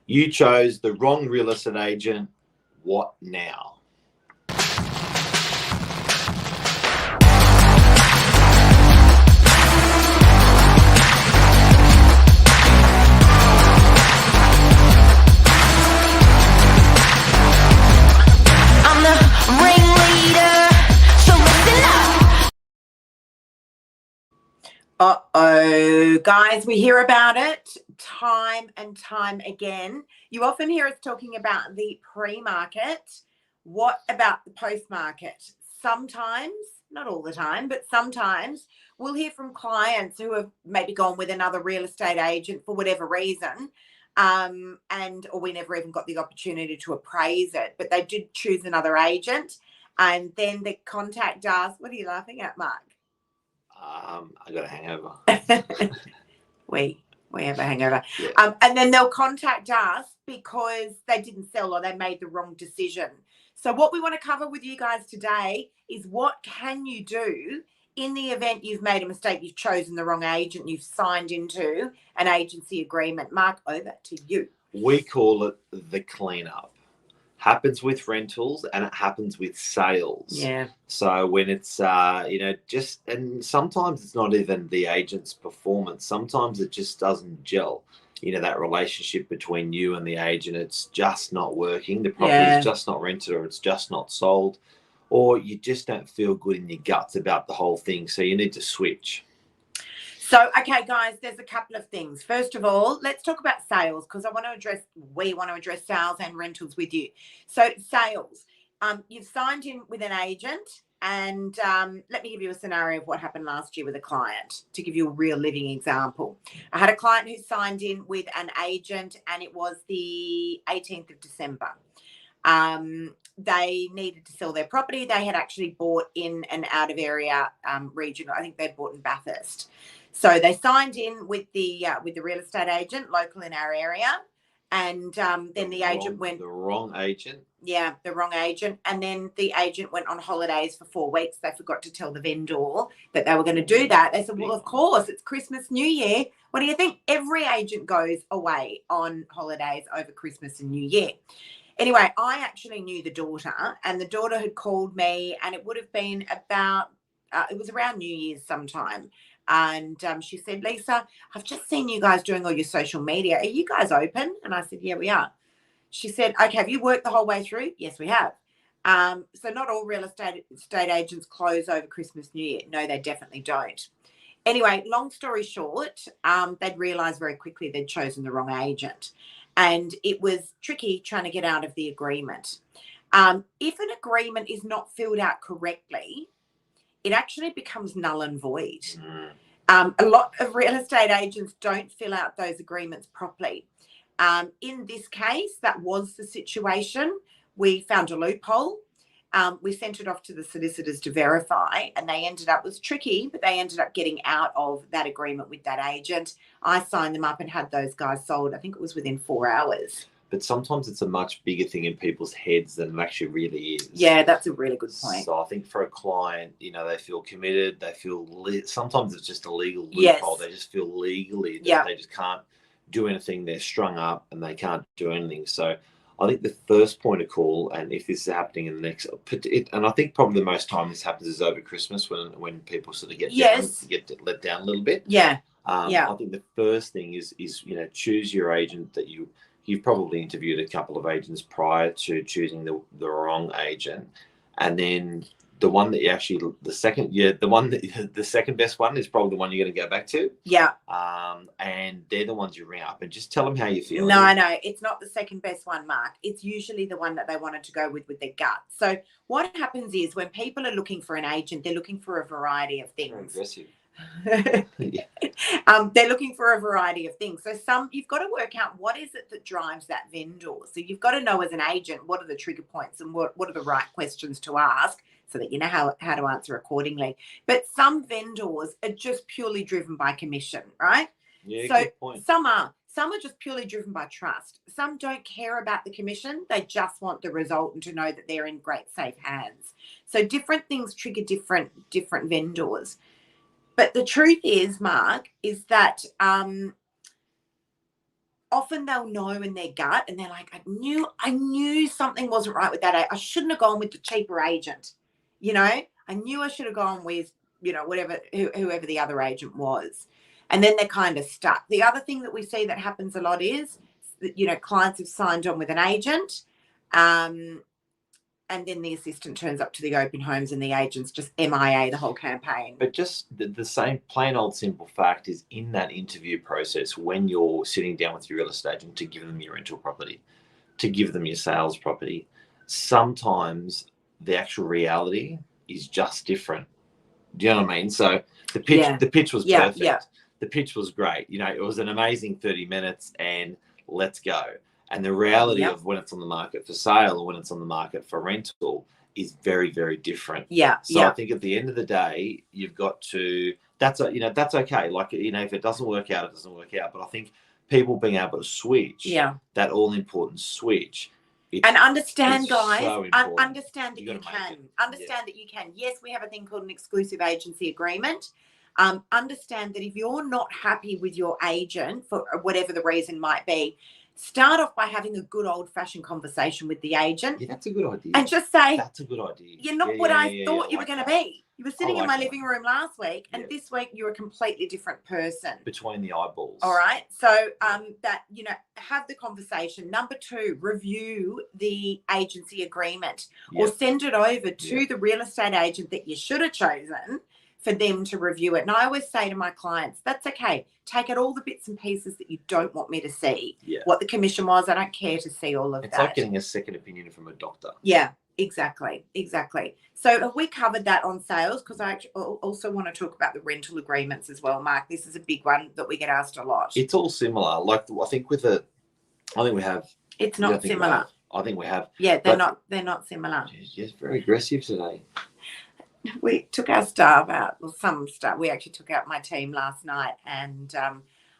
You chose the wrong real estate agent. What now? I'm the ringleader, so listen up. Uh-oh, guys, we hear about it time and time again. You often hear us talking about the pre-market. What about the post-market? Sometimes, not all the time, but sometimes we'll hear from clients who have maybe gone with another real estate agent for whatever reason, or we never even got the opportunity to appraise it, but they did choose another agent, and then they contact us. What are you laughing at, Mark? I got a hangover. we have a hangover. Yeah. And then they'll contact us because they didn't sell or they made the wrong decision. So what we want to cover with you guys today is what can you do in the event you've made a mistake, you've chosen the wrong agent, you've signed into an agency agreement. Mark, over to you. We call it the cleanup. Happens with rentals and it happens with sales. Yeah. So when it's, and sometimes it's not even the agent's performance. Sometimes it just doesn't gel. That relationship between you and the agent, it's just not working. The property is just not rented, or it's just not sold, or you just don't feel good in your guts about the whole thing. So you need to switch. So, okay, guys, there's a couple of things. First of all, let's talk about sales, because we want to address sales and rentals with you. So sales, you've signed in with an agent, and let me give you a scenario of what happened last year with a client to give you a real living example. I had a client who signed in with an agent, and it was the 18th of December. They needed to sell their property. They had actually bought in an out of area region. I think they'd bought in Bathurst. So they signed in with the real estate agent local in our area, and then the agent went the wrong agent. Yeah, the wrong agent, and then the agent went on holidays for 4 weeks. They forgot to tell the vendor that they were going to do that. They said, "Well, of course, it's Christmas, New Year. What do you think?" Every agent goes away on holidays over Christmas and New Year. Anyway, I actually knew the daughter, and the daughter had called me, and it would have been about it was around New Year's sometime. And she said, "Lisa, I've just seen you guys doing all your social media. Are you guys open?" And I said, "Yeah, we are." She said, "Okay, have you worked the whole way through?" "Yes, we have." So not all real estate agents close over Christmas, New Year. No, they definitely don't. Anyway, long story short, they'd realised very quickly they'd chosen the wrong agent. And it was tricky trying to get out of the agreement. If an agreement is not filled out correctly, it actually becomes null and void. A lot of real estate agents don't fill out those agreements properly. In this case, that was the situation. We found a loophole. We sent it off to the solicitors to verify, and it was tricky, but they ended up getting out of that agreement with that agent. I signed them up and had those guys sold. I think it was within 4 hours. But sometimes it's a much bigger thing in people's heads than it actually really is. Yeah, that's a really good point. So I think for a client, they feel committed. They feel sometimes it's just a legal loophole. Yes. They just feel legally that they just can't do anything. They're strung up and they can't do anything. So I think the first point of call, and if this is happening in the next, and I think probably the most time this happens is over Christmas when people sort of get let down a little bit. Yeah. I think the first thing is choose your agent that you've probably interviewed a couple of agents prior to choosing the wrong agent, and then the one that you actually the second best one is probably the one you're going to go back to. Yeah. And they're the ones you ring up and just tell them how you feel. No, it's not the second best one, Mark. It's usually the one that they wanted to go with their gut. So what happens is when people are looking for an agent, they're looking for a variety of things. Very aggressive. They're looking for a variety of things. So you've got to work out what is it that drives that vendor. So you've got to know as an agent what are the trigger points and what are the right questions to ask so that you know how to answer accordingly. But some vendors are just purely driven by commission, right? Yeah, so good point. Some are just purely driven by trust. Some don't care about the commission. They just want the result and to know that they're in great safe hands. So different things trigger different vendors. But the truth is, Mark, is that often they'll know in their gut, and they're like, I knew something wasn't right with that. I shouldn't have gone with the cheaper agent. You know, I knew I should have gone with, you know, whoever the other agent was. And then they're kind of stuck. The other thing that we see that happens a lot is that, you know, clients have signed on with an agent, and then the assistant turns up to the open homes and the agent's just MIA the whole campaign. But just the same plain old simple fact is, in that interview process, when you're sitting down with your real estate agent to give them your rental property, to give them your sales property, sometimes the actual reality is just different. Do you know what I mean? So the pitch was perfect. Yeah. The pitch was great. You know, it was an amazing 30 minutes and let's go. And the reality of when it's on the market for sale or when it's on the market for rental is very, very different. Yeah. So I think at the end of the day, you've got to, that's okay. Like, you know, if it doesn't work out, it doesn't work out. But I think people being able to switch, that all important switch. And understand, guys, so understand that you can. Understand that you can. Yes, we have a thing called an exclusive agency agreement. Understand that if you're not happy with your agent for whatever the reason might be, start off by having a good old-fashioned conversation with the agent. Yeah, that's a good idea. And just say, that's a good idea. You're not what I thought you were going to be. You were sitting in my living room last week, and this week you're a completely different person. Between the eyeballs. All right. So that, you know, have the conversation. Number 2, review the agency agreement or send it over to the real estate agent that you should have chosen for them to review it. And I always say to my clients, that's okay. Take out all the bits and pieces that you don't want me to see. Yeah. What the commission was, I don't care to see all of that. It's like getting a second opinion from a doctor. Yeah, exactly. So have we covered that on sales? Because I also want to talk about the rental agreements as well, Mark. This is a big one that we get asked a lot. It's all similar. Like, I think we have. It's not similar. I think we have. Yeah, they're not similar. Yes, very aggressive today. We took our staff out, well, some staff. We actually took out my team last night, and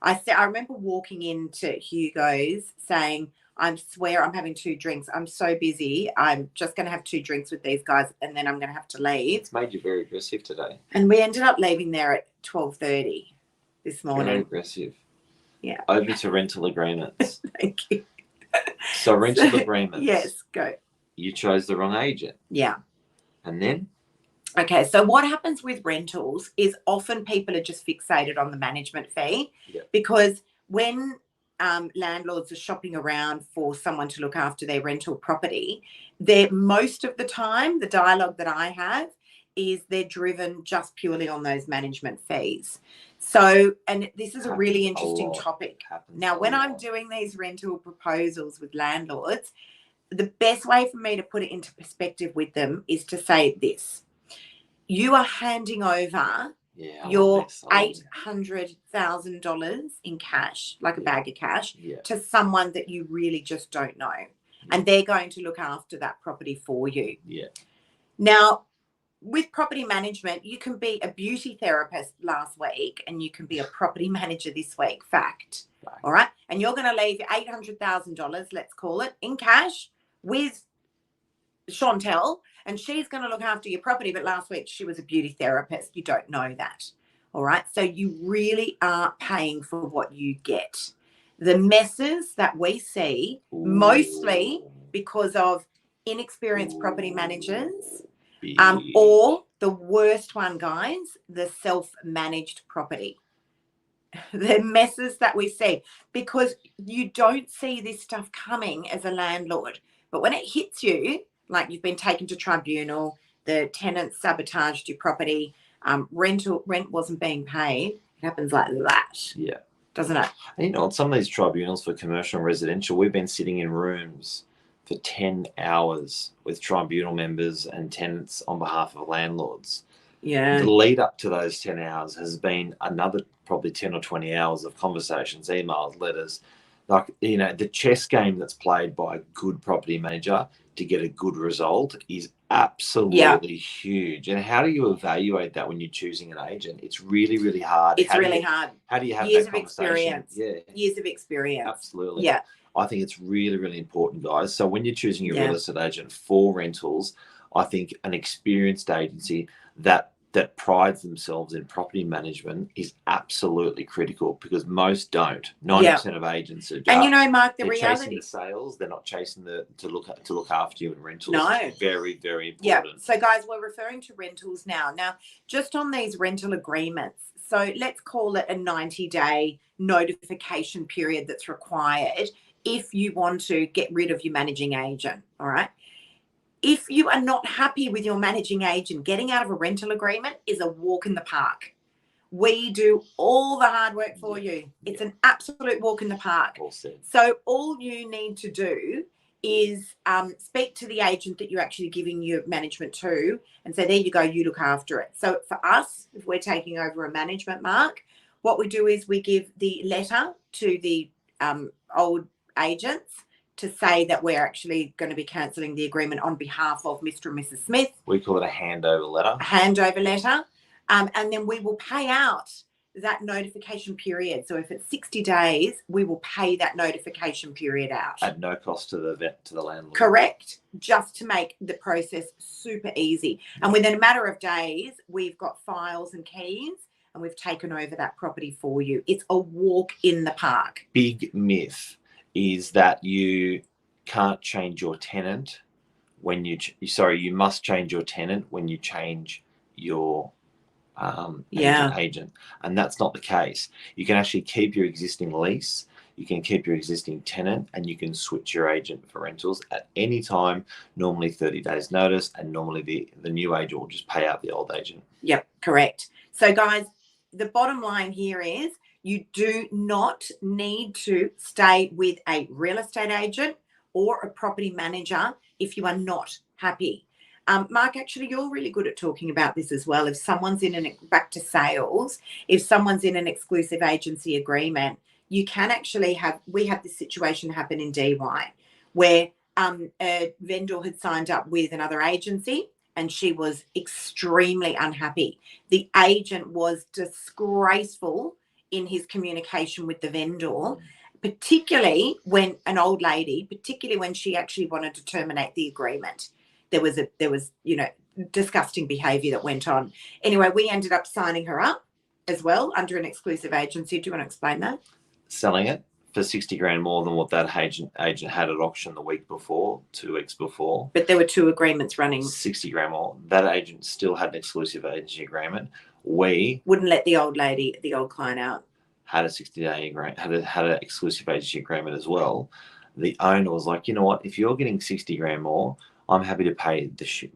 I remember walking into Hugo's saying, I swear I'm having 2 drinks. I'm so busy. I'm just going to have 2 drinks with these guys, and then I'm going to have to leave. It's made you very aggressive today. And we ended up leaving there at 12:30 this morning. Very aggressive. Yeah. Over to rental agreements. Thank you. So rental agreements. Yes, go. You chose the wrong agent. Yeah. And then? Okay, so what happens with rentals is often people are just fixated on the management fee because when landlords are shopping around for someone to look after their rental property, most of the time, the dialogue that I have is they're driven just purely on those management fees. So, and this is a really interesting topic. Now, when I'm doing these rental proposals with landlords, the best way for me to put it into perspective with them is to say this. You are handing over your $800,000 in cash, like a bag of cash, to someone that you really just don't know. And they're going to look after that property for you. Yeah. Now, with property management, you can be a beauty therapist last week and you can be a property manager this week. Fact. Right. All right. And you're going to leave $800,000, let's call it, in cash with Chantel, and she's going to look after your property, but last week she was a beauty therapist. You don't know that. All right. So you really are paying for what you get. The messes that we see, mostly because of inexperienced property managers, or the worst one, guys, the self-managed property. The messes that we see, because you don't see this stuff coming as a landlord. But when it hits you, like you've been taken to tribunal, the tenant sabotaged your property, rent wasn't being paid, it happens like that. Yeah. Doesn't it? And you know, on some of these tribunals for commercial and residential, we've been sitting in rooms for 10 hours with tribunal members and tenants on behalf of landlords. Yeah. The lead up to those 10 hours has been another probably 10 or 20 hours of conversations, emails, letters. Like, you know, the chess game that's played by a good property manager to get a good result is absolutely huge. And how do you evaluate that when you're choosing an agent? It's really, really hard. It's really hard. How do you have years that of conversation? experience? Yeah. Years of experience. Absolutely. Yeah. I think it's really, really important, guys. So when you're choosing your real estate agent for rentals, I think an experienced agency that that prides themselves in property management is absolutely critical, because most don't. 90% of agents are just, and you know, Mark, the they're reality, chasing the sales. They're not chasing to look after you in rentals. No. It's very, very important. Yeah. So guys, we're referring to rentals now. Now, just on these rental agreements, so let's call it a 90-day notification period that's required if you want to get rid of your managing agent. All right. If you are not happy with your managing agent, getting out of a rental agreement is a walk in the park. We do all the hard work for you. It's an absolute walk in the park. All said. So all you need to do is speak to the agent that you're actually giving your management to and say, there you go, you look after it. So for us, if we're taking over a management, Mark, what we do is we give the letter to the old agents to say that we're actually going to be cancelling the agreement on behalf of Mr. and Mrs. Smith. We call it a handover letter. A handover letter. And then we will pay out that notification period. So if it's 60 days, we will pay that notification period out. At no cost to the landlord. Correct. Just to make the process super easy. And within a matter of days, we've got files and keys and we've taken over that property for you. It's a walk in the park. Big myth is that you can't change your tenant when you must change your tenant when you change your agent, and that's not the case. You can actually keep your existing lease, you can keep your existing tenant, and you can switch your agent for rentals at any time, normally 30 days notice, and normally the new agent will just pay out the old agent. Yep, correct. So guys, the bottom line here is you do not need to stay with a real estate agent or a property manager if you are not happy. Mark, actually, you're really good at talking about this as well. If someone's back to sales, if someone's in an exclusive agency agreement, you can actually we had this situation happen in DY where a vendor had signed up with another agency and she was extremely unhappy. The agent was disgraceful in his communication with the vendor, particularly when an old lady, particularly when she actually wanted to terminate the agreement. There was disgusting behavior that went on. Anyway, we ended up signing her up as well under an exclusive agency. Do you want to explain that? Selling it for 60 grand more than what that agent had at auction the week before, 2 weeks before. But there were 2 agreements running. 60 grand more. That agent still had an exclusive agency agreement. We wouldn't let the old client out. Had a 60-day agreement, had an exclusive agency agreement as well. The owner was like, you know what, if you're getting 60 grand more, I'm happy to pay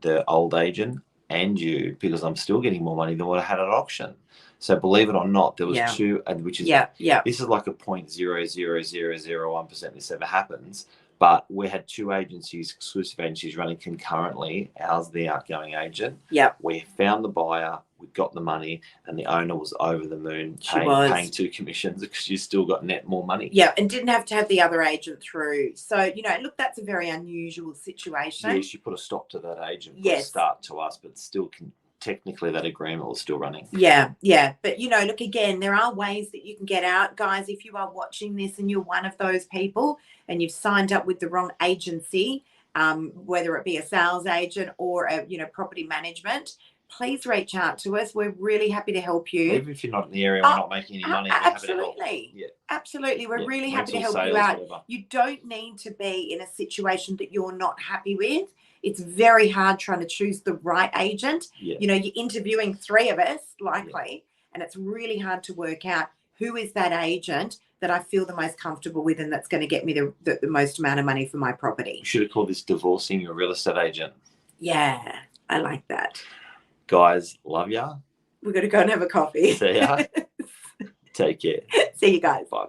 the old agent and you, because I'm still getting more money than what I had at auction. So believe it or not, there was 2, which is this is like a 0.00001% this ever happens. But we had 2 agencies, exclusive agencies, running concurrently. Ours, the outgoing agent. Yeah. We found the buyer, we got the money, and the owner was over the moon paying 2 commissions because she still got net more money. Yeah, and didn't have to have the other agent through. So, look, that's a very unusual situation. Yeah, she put a stop to that agent, put a start to us, but still technically that agreement was still running. Yeah. But, look, again, there are ways that you can get out. Guys, if you are watching this and you're one of those people and you've signed up with the wrong agency, whether it be a sales agent or a, property management, please reach out to us. We're really happy to help you. Even if you're not in the area, we're not making any money. Absolutely. Yeah. Absolutely. We're really happy to help you out. Whatever. You don't need to be in a situation that you're not happy with. It's very hard trying to choose the right agent. Yeah. You're interviewing 3 of us, likely, and it's really hard to work out who is that agent that I feel the most comfortable with and that's going to get me the most amount of money for my property. You should have called this divorcing your real estate agent. Yeah, I like that. Guys, love ya. We're going to go and have a coffee. See ya. Take care. See you guys. Bye.